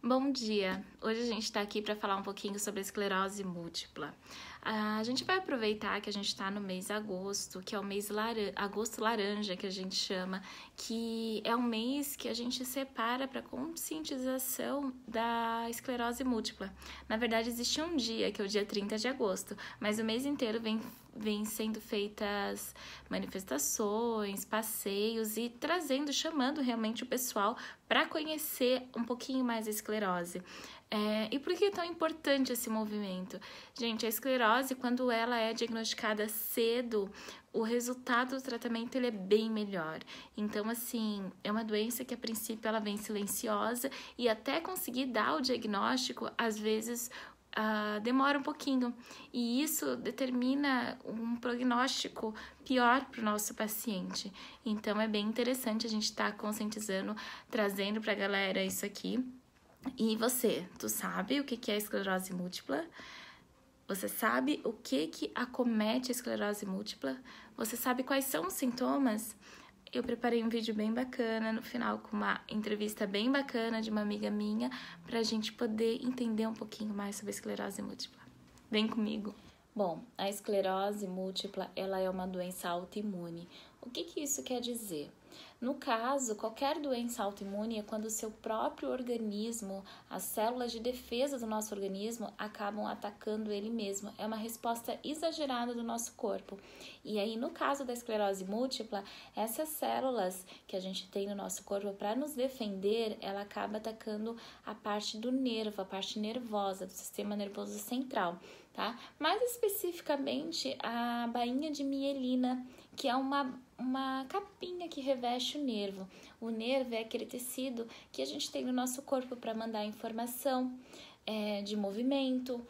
Bom dia! Hoje a gente está aqui para falar um pouquinho sobre a esclerose múltipla. A gente vai aproveitar que a gente está no mês agosto, que é o mês agosto laranja, que a gente chama, que é um mês que a gente separa para conscientização da esclerose múltipla. Na verdade, existe um dia, que é o dia 30 de agosto, mas o mês inteiro vem sendo feitas manifestações, passeios e chamando realmente o pessoal para conhecer um pouquinho mais a esclerose. E por que é tão importante esse movimento? Gente, a esclerose, quando ela é diagnosticada cedo, o resultado do tratamento ele é bem melhor. Então, assim, é uma doença que a princípio ela vem silenciosa e até conseguir dar o diagnóstico, às vezes, demora um pouquinho, e isso determina um prognóstico pior para o nosso paciente. Então é bem interessante a gente estar conscientizando, trazendo para a galera isso aqui. E você, tu sabe o que é a esclerose múltipla? Você sabe o que acomete a esclerose múltipla? Você sabe quais são os sintomas? Eu preparei um vídeo bem bacana no final com uma entrevista bem bacana de uma amiga minha para a gente poder entender um pouquinho mais sobre a esclerose múltipla. Vem comigo! Bom, a esclerose múltipla ela é uma doença autoimune. O que isso quer dizer? No caso, qualquer doença autoimune é quando o seu próprio organismo, as células de defesa do nosso organismo acabam atacando ele mesmo. É uma resposta exagerada do nosso corpo. E aí, no caso da esclerose múltipla, essas células que a gente tem no nosso corpo para nos defender, ela acaba atacando a parte do nervo, a parte nervosa, do sistema nervoso central, tá? Mais especificamente, a bainha de mielina, que é uma capinha que reveste o nervo. O nervo é aquele tecido que a gente tem no nosso corpo para mandar informação de movimento,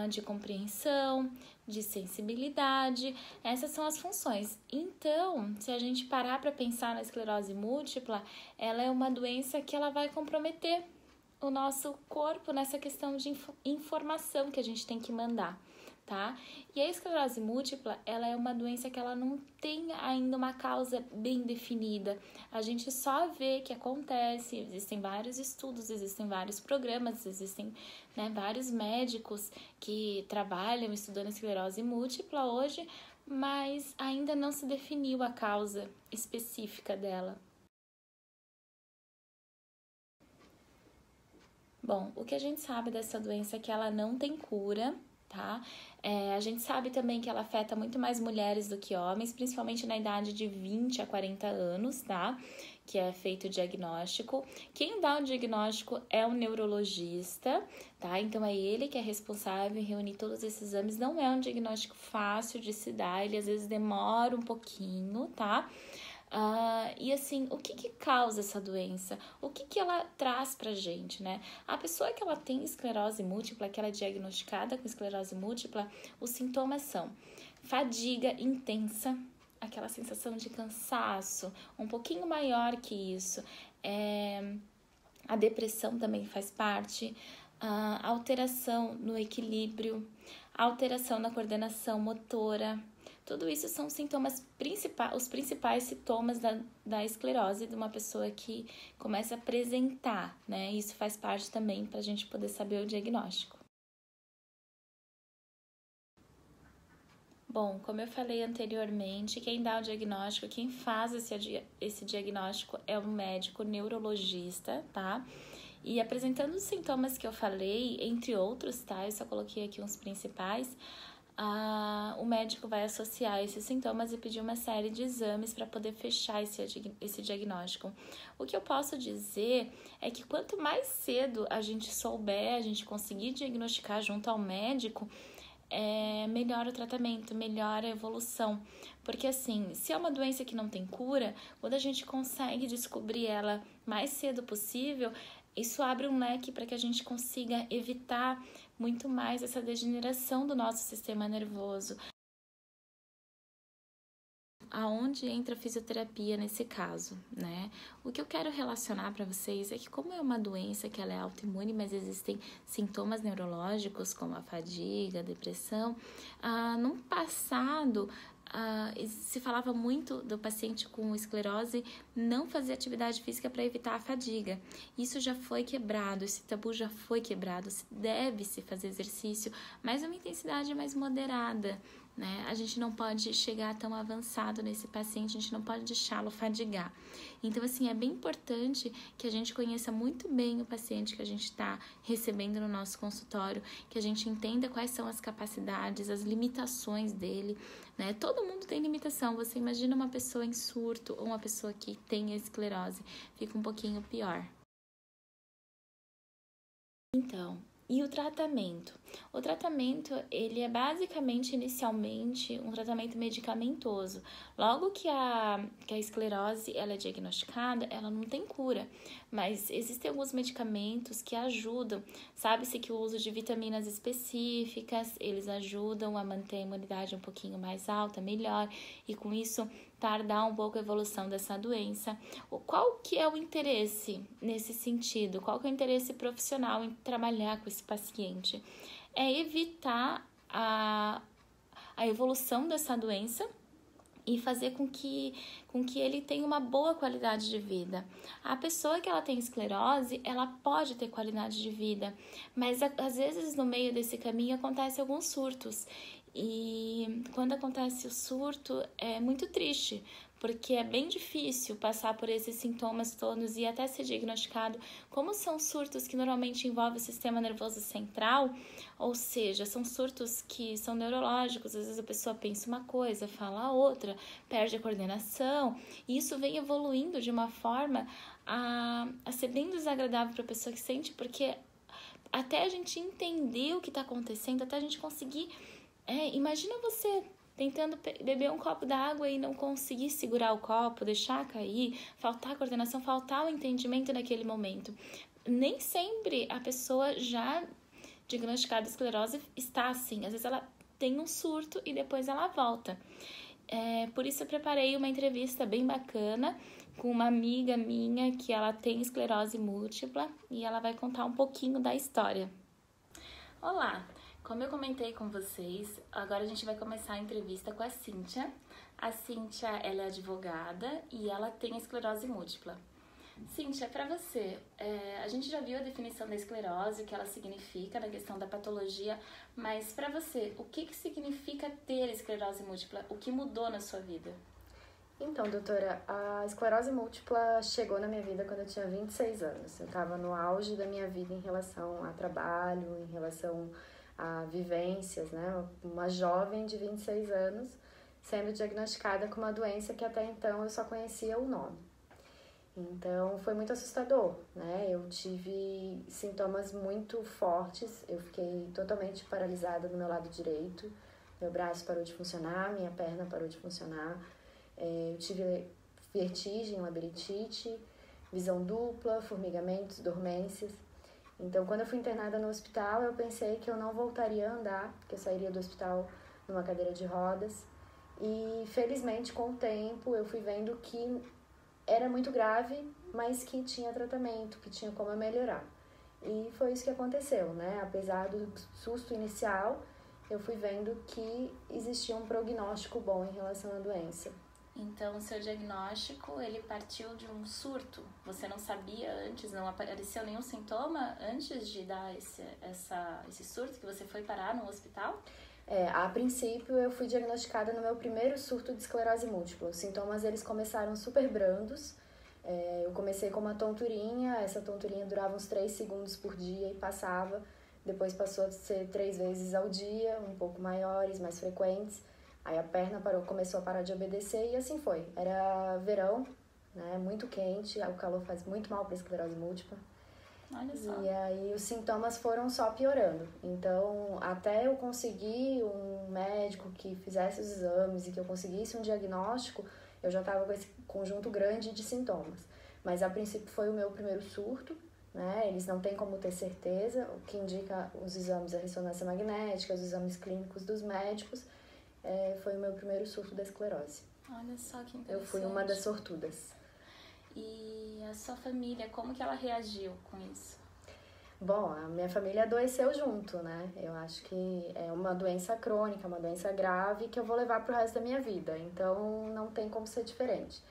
de compreensão, de sensibilidade. Essas são as funções. Então, se a gente parar para pensar na esclerose múltipla, ela é uma doença que ela vai comprometer o nosso corpo nessa questão de informação que a gente tem que mandar, tá? E a esclerose múltipla, ela é uma doença que ela não tem ainda uma causa bem definida. A gente só vê que acontece, existem vários estudos, existem vários programas, existem vários médicos que trabalham estudando a esclerose múltipla hoje, mas ainda não se definiu a causa específica dela. Bom, o que a gente sabe dessa doença é que ela não tem cura, tá? A gente sabe também que ela afeta muito mais mulheres do que homens, principalmente na idade de 20 a 40 anos, tá? Que é feito o diagnóstico. Quem dá o diagnóstico é o neurologista, tá? Então é ele que é responsável em reunir todos esses exames. Não é um diagnóstico fácil de se dar, ele às vezes demora um pouquinho, tá? E assim, o que causa essa doença? O que ela traz pra gente, né? A pessoa que ela tem esclerose múltipla, que ela é diagnosticada com esclerose múltipla, os sintomas são fadiga intensa, aquela sensação de cansaço, um pouquinho maior que isso. A depressão também faz parte, alteração no equilíbrio, alteração na coordenação motora. Tudo isso são sintomas os principais sintomas da esclerose de uma pessoa que começa a apresentar, né? Isso faz parte também para a gente poder saber o diagnóstico. Bom, como eu falei anteriormente, quem dá o diagnóstico, quem faz esse diagnóstico é um médico neurologista, tá? E apresentando os sintomas que eu falei, entre outros, tá? Eu só coloquei aqui uns principais. O médico vai associar esses sintomas e pedir uma série de exames para poder fechar esse diagnóstico. O que eu posso dizer é que quanto mais cedo a gente souber, a gente conseguir diagnosticar junto ao médico, melhor o tratamento, melhor a evolução. Porque assim, se é uma doença que não tem cura, quando a gente consegue descobrir ela mais cedo possível, isso abre um leque para que a gente consiga evitar muito mais essa degeneração do nosso sistema nervoso. Aonde entra a fisioterapia nesse caso, né? O que eu quero relacionar para vocês é que como é uma doença que ela é autoimune, mas existem sintomas neurológicos como a fadiga, a depressão, no passado se falava muito do paciente com esclerose não fazer atividade física para evitar a fadiga. Isso já foi quebrado, esse tabu já foi quebrado, deve-se fazer exercício, mas uma intensidade mais moderada, né? A gente não pode chegar tão avançado nesse paciente, a gente não pode deixá-lo fadigar. Então, assim, é bem importante que a gente conheça muito bem o paciente que a gente está recebendo no nosso consultório, que a gente entenda quais são as capacidades, as limitações dele, né? Todo mundo tem limitação. Você imagina uma pessoa em surto ou uma pessoa que tem esclerose, fica um pouquinho pior. Então, e o tratamento? O tratamento, ele é basicamente, inicialmente, um tratamento medicamentoso. Logo que a esclerose ela é diagnosticada, ela não tem cura, mas existem alguns medicamentos que ajudam. Sabe-se que o uso de vitaminas específicas, eles ajudam a manter a imunidade um pouquinho mais alta, melhor, e com isso tardar um pouco a evolução dessa doença. Qual que é o interesse nesse sentido? Qual que é o interesse profissional em trabalhar com esse paciente? É evitar a evolução dessa doença e fazer com que ele tenha uma boa qualidade de vida. A pessoa que ela tem esclerose, ela pode ter qualidade de vida, mas às vezes no meio desse caminho acontecem alguns surtos. E quando acontece o surto é muito triste, porque é bem difícil passar por esses sintomas todos e até ser diagnosticado. Como são surtos que normalmente envolvem o sistema nervoso central, ou seja, são surtos que são neurológicos, às vezes a pessoa pensa uma coisa, fala outra, perde a coordenação, e isso vem evoluindo de uma forma a ser bem desagradável para a pessoa que sente, porque até a gente entender o que está acontecendo, até a gente conseguir... imagina você tentando beber um copo d'água e não conseguir segurar o copo, deixar cair, faltar a coordenação, faltar o entendimento naquele momento. Nem sempre a pessoa já diagnosticada de esclerose está assim. Às vezes ela tem um surto e depois ela volta. Por isso eu preparei uma entrevista bem bacana com uma amiga minha que ela tem esclerose múltipla e ela vai contar um pouquinho da história. Olá! Como eu comentei com vocês, agora a gente vai começar a entrevista com a Cíntia. A Cíntia, ela é advogada e ela tem esclerose múltipla. Cíntia, para você, a gente já viu a definição da esclerose, o que ela significa na questão da patologia, mas para você, o que significa ter esclerose múltipla? O que mudou na sua vida? Então, doutora, a esclerose múltipla chegou na minha vida quando eu tinha 26 anos. Eu estava no auge da minha vida em relação a trabalho, em relação a vivências, né? Uma jovem de 26 anos sendo diagnosticada com uma doença que até então eu só conhecia o nome. Então foi muito assustador, né? Eu tive sintomas muito fortes, eu fiquei totalmente paralisada no meu lado direito, meu braço parou de funcionar, minha perna parou de funcionar, eu tive vertigem, labirintite, visão dupla, formigamentos, dormências. Então, quando eu fui internada no hospital, eu pensei que eu não voltaria a andar, que eu sairia do hospital numa cadeira de rodas. E, felizmente, com o tempo, eu fui vendo que era muito grave, mas que tinha tratamento, que tinha como eu melhorar. E foi isso que aconteceu, né? Apesar do susto inicial, eu fui vendo que existia um prognóstico bom em relação à doença. Então, o seu diagnóstico, ele partiu de um surto? Você não sabia antes, não apareceu nenhum sintoma antes de dar esse surto que você foi parar no hospital? A princípio, eu fui diagnosticada no meu primeiro surto de esclerose múltipla. Os sintomas, eles começaram super brandos. Eu comecei com uma tonturinha, essa tonturinha durava uns 3 segundos por dia e passava. Depois passou a ser 3 vezes ao dia, um pouco maiores, mais frequentes. Aí a perna começou a parar de obedecer e assim foi. Era verão, né, muito quente, o calor faz muito mal para a esclerose múltipla. Olha só. E aí os sintomas foram só piorando. Então, até eu conseguir um médico que fizesse os exames e que eu conseguisse um diagnóstico, eu já estava com esse conjunto grande de sintomas. Mas a princípio foi o meu primeiro surto, né? Eles não têm como ter certeza, o que indica os exames da ressonância magnética, os exames clínicos dos médicos, foi o meu primeiro surto da esclerose. Olha só que interessante. Eu fui uma das sortudas. E a sua família, como que ela reagiu com isso? Bom, a minha família adoeceu junto, né? Eu acho que é uma doença crônica, uma doença grave que eu vou levar pro resto da minha vida. Então, não tem como ser diferente.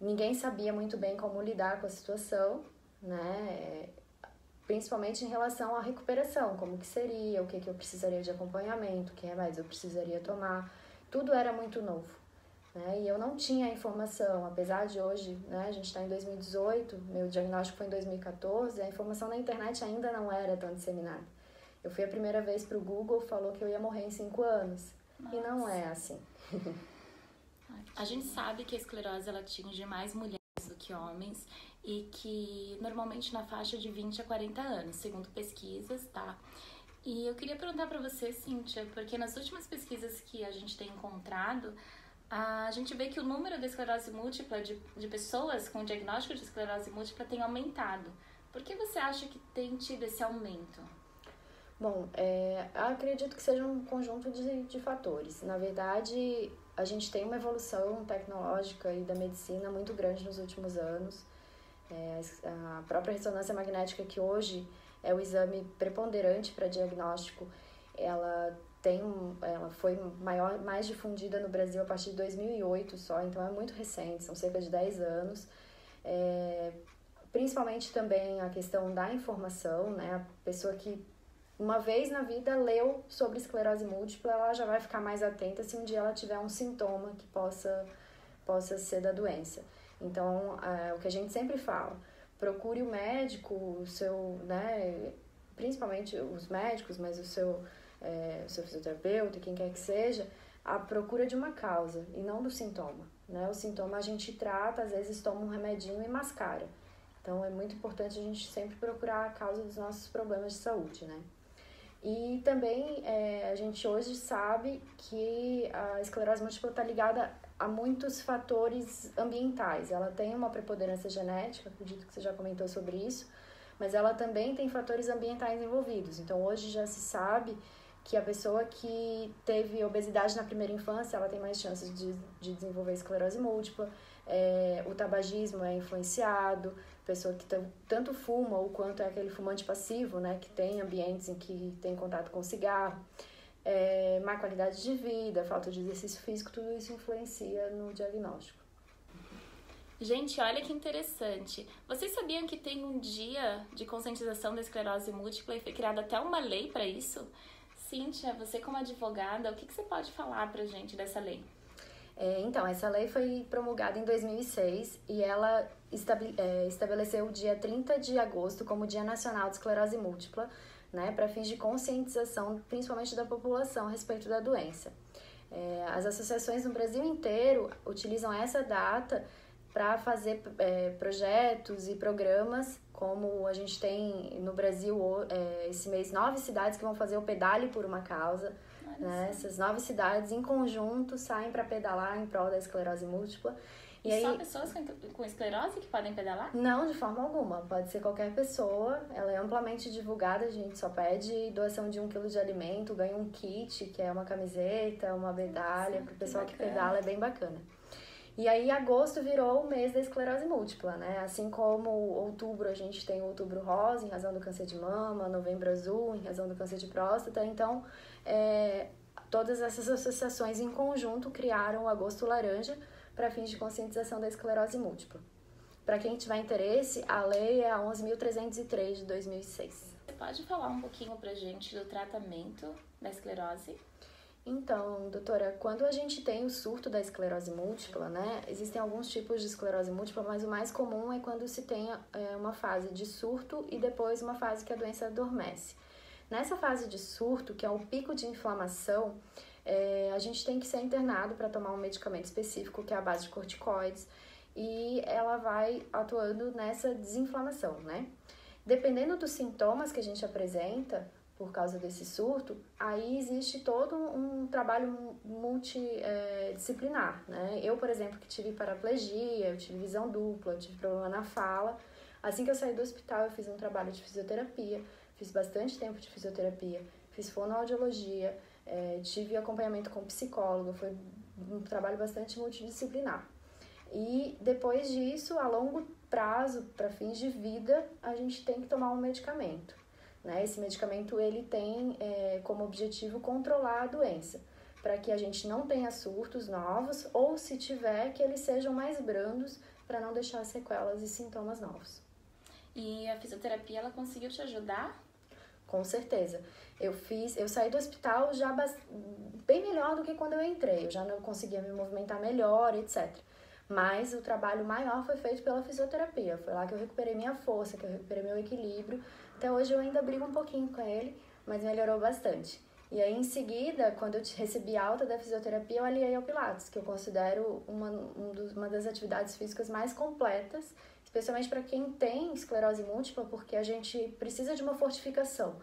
Ninguém sabia muito bem como lidar com a situação, né? Principalmente em relação à recuperação, como que seria, o que eu precisaria de acompanhamento, que remédios eu precisaria tomar. Tudo era muito novo. Né? E eu não tinha informação, apesar de hoje, né, a gente está em 2018, meu diagnóstico foi em 2014, a informação na internet ainda não era tão disseminada. Eu fui a primeira vez para o Google, falou que eu ia morrer em 5 anos. Nossa. E não é assim. A gente sabe que a esclerose ela atinge mais mulheres do que homens e que normalmente na faixa de 20 a 40 anos, segundo pesquisas, tá? E eu queria perguntar para você, Cíntia, porque nas últimas pesquisas que a gente tem encontrado, a gente vê que o número da esclerose múltipla, de pessoas com diagnóstico de esclerose múltipla, tem aumentado. Por que você acha que tem tido esse aumento? Bom, acredito que seja um conjunto de fatores. Na verdade, a gente tem uma evolução tecnológica e da medicina muito grande nos últimos anos. A própria ressonância magnética, que hoje é o exame preponderante para diagnóstico, ela foi mais difundida no Brasil a partir de 2008 só, então é muito recente, são cerca de 10 anos. Principalmente também a questão da informação, né? A pessoa que uma vez na vida leu sobre esclerose múltipla, ela já vai ficar mais atenta se um dia ela tiver um sintoma que possa ser da doença. Então, o que a gente sempre fala, procure o médico, o seu, né? Principalmente os médicos, mas o seu fisioterapeuta, quem quer que seja, à procura de uma causa e não do sintoma, né? O sintoma a gente trata, às vezes toma um remedinho e mascara. Então, é muito importante a gente sempre procurar a causa dos nossos problemas de saúde, né? E também a gente hoje sabe que a esclerose múltipla está ligada a muitos fatores ambientais. Ela tem uma preponderância genética, acredito que você já comentou sobre isso, mas ela também tem fatores ambientais envolvidos. Então, hoje já se sabe que a pessoa que teve obesidade na primeira infância, ela tem mais chances de desenvolver esclerose múltipla, o tabagismo é influenciado, pessoa que tanto fuma ou quanto é aquele fumante passivo, né, que tem ambientes em que tem contato com cigarro, má qualidade de vida, falta de exercício físico, tudo isso influencia no diagnóstico. Gente, olha que interessante. Vocês sabiam que tem um dia de conscientização da esclerose múltipla e foi criada até uma lei para isso? Cíntia, você como advogada, o que você pode falar pra gente dessa lei? Então, essa lei foi promulgada em 2006 e ela estabeleceu o dia 30 de agosto como Dia Nacional de Esclerose Múltipla, né, para fins de conscientização, principalmente da população a respeito da doença. As associações no Brasil inteiro utilizam essa data para fazer projetos e programas, como a gente tem no Brasil esse mês 9 cidades que vão fazer o Pedale por uma Causa. Né? Essas 9 cidades em conjunto saem para pedalar em prol da esclerose múltipla. E aí, só pessoas com esclerose que podem pedalar? Não, de forma alguma. Pode ser qualquer pessoa. Ela é amplamente divulgada. A gente só pede doação de 1 quilo de alimento, ganha um kit, que é uma camiseta, uma medalha. Para o pessoal que pedala, é bem bacana. E aí, agosto virou o mês da esclerose múltipla, né? Assim como outubro, a gente tem o outubro rosa, em razão do câncer de mama, novembro azul, em razão do câncer de próstata. Então, todas essas associações em conjunto criaram o agosto laranja para fins de conscientização da esclerose múltipla. Para quem tiver interesse, a lei é a 11.303 de 2006. Você pode falar um pouquinho pra gente do tratamento da esclerose? Então, doutora, quando a gente tem o surto da esclerose múltipla, né, existem alguns tipos de esclerose múltipla, mas o mais comum é quando se tem uma fase de surto e depois uma fase que a doença adormece. Nessa fase de surto, que é o pico de inflamação, a gente tem que ser internado para tomar um medicamento específico, que é a base de corticoides, e ela vai atuando nessa desinflamação, né? Dependendo dos sintomas que a gente apresenta, por causa desse surto, aí existe todo um trabalho multidisciplinar, né? Eu, por exemplo, que tive paraplegia, eu tive visão dupla, eu tive problema na fala, Assim que eu saí do hospital, eu fiz um trabalho de fisioterapia, fiz bastante tempo de fisioterapia, fiz fonoaudiologia, tive acompanhamento com psicólogo, foi um trabalho bastante multidisciplinar. E depois disso, a longo prazo, para fins de vida, a gente tem que tomar um medicamento, né? Esse medicamento ele tem como objetivo controlar a doença, para que a gente não tenha surtos novos ou, se tiver, que eles sejam mais brandos para não deixar sequelas e sintomas novos. E a fisioterapia, ela conseguiu te ajudar? Com certeza. Eu saí do hospital já bem melhor do que quando eu entrei. Eu já não conseguia me movimentar melhor, etc. Mas o trabalho maior foi feito pela fisioterapia. Foi lá que eu recuperei minha força, que eu recuperei meu equilíbrio. Até hoje eu ainda brigo um pouquinho com ele, mas melhorou bastante. E aí, em seguida, quando eu recebi alta da fisioterapia, eu aliei ao Pilates, que eu considero uma das atividades físicas mais completas, especialmente para quem tem esclerose múltipla, porque a gente precisa de uma fortificação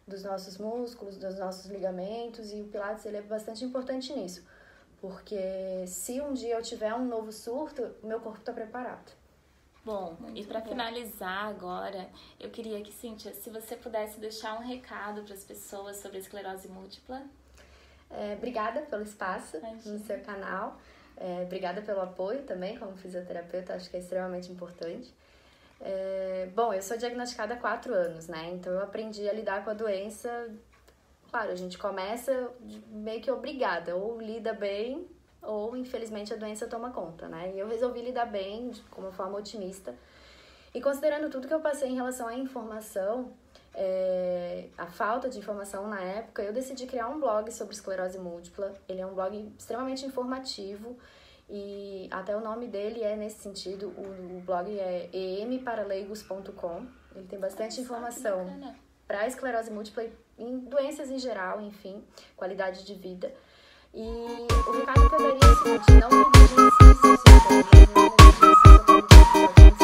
dos nossos músculos, dos nossos ligamentos, e o Pilates ele é bastante importante nisso, porque se um dia eu tiver um novo surto, o meu corpo está preparado. Bom, e para finalizar agora, eu queria que, Cíntia, se você pudesse deixar um recado para as pessoas sobre a esclerose múltipla. Obrigada pelo espaço no seu canal. Obrigada pelo apoio também, como fisioterapeuta, acho que é extremamente importante. Bom, eu sou diagnosticada há 4 anos, né? Então eu aprendi a lidar com a doença. Claro, a gente começa meio que obrigada, ou lida bem, ou infelizmente a doença toma conta, né? E eu resolvi lidar bem, de uma forma otimista. E considerando tudo que eu passei em relação à informação, a falta de informação na época, eu decidi criar um blog sobre esclerose múltipla. Ele é um blog extremamente informativo e até o nome dele é nesse sentido. O blog é emparalegos.com. Ele tem bastante informação para esclerose múltipla e em doenças em geral, enfim, qualidade de vida. E o recado que eu daria é o seguinte: não negligencie seus sintomas, não negligencie sua qualidade de vida.